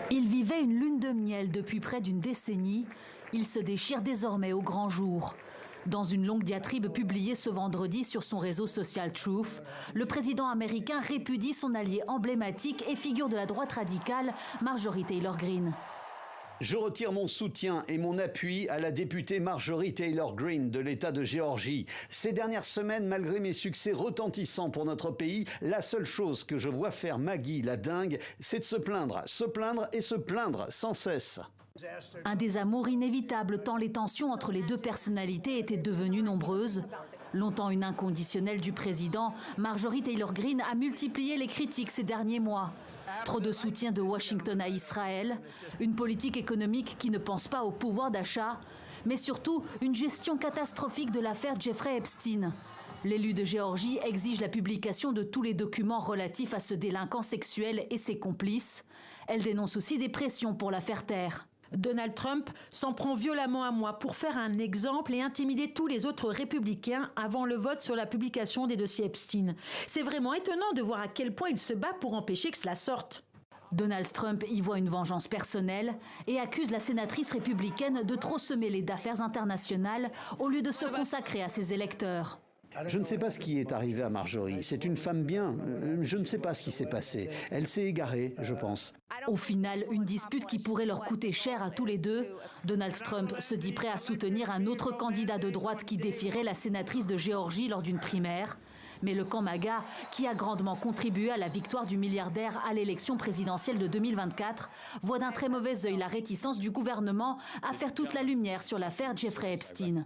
Ils vivaient une lune de miel depuis près d'une décennie. Ils se déchirent désormais au grand jour. Dans une longue diatribe publiée ce vendredi sur son réseau social Truth, le président américain répudie son allié emblématique et figure de la droite radicale, Marjorie Taylor Greene. Je retire mon soutien et mon appui à la députée Marjorie Taylor Greene de l'État de Géorgie. Ces dernières semaines, malgré mes succès retentissants pour notre pays, la seule chose que je vois faire Maggie la dingue, c'est de se plaindre et se plaindre sans cesse. Un désamour inévitable tant les tensions entre les deux personnalités étaient devenues nombreuses. Longtemps une inconditionnelle du président, Marjorie Taylor Greene a multiplié les critiques ces derniers mois. Trop de soutien de Washington à Israël, une politique économique qui ne pense pas au pouvoir d'achat, mais surtout une gestion catastrophique de l'affaire Jeffrey Epstein. L'élu de Géorgie exige la publication de tous les documents relatifs à ce délinquant sexuel et ses complices. Elle dénonce aussi des pressions pour la faire taire. Donald Trump s'en prend violemment à moi pour faire un exemple et intimider tous les autres républicains avant le vote sur la publication des dossiers Epstein. C'est vraiment étonnant de voir à quel point il se bat pour empêcher que cela sorte. Donald Trump y voit une vengeance personnelle et accuse la sénatrice républicaine de trop se mêler d'affaires internationales au lieu de se consacrer à ses électeurs. Je ne sais pas ce qui est arrivé à Marjorie. C'est une femme bien. Je ne sais pas ce qui s'est passé. Elle s'est égarée, je pense. Au final, une dispute qui pourrait leur coûter cher à tous les deux. Donald Trump se dit prêt à soutenir un autre candidat de droite qui défierait la sénatrice de Géorgie lors d'une primaire. Mais le camp MAGA, qui a grandement contribué à la victoire du milliardaire à l'élection présidentielle de 2024, voit d'un très mauvais œil la réticence du gouvernement à faire toute la lumière sur l'affaire Jeffrey Epstein.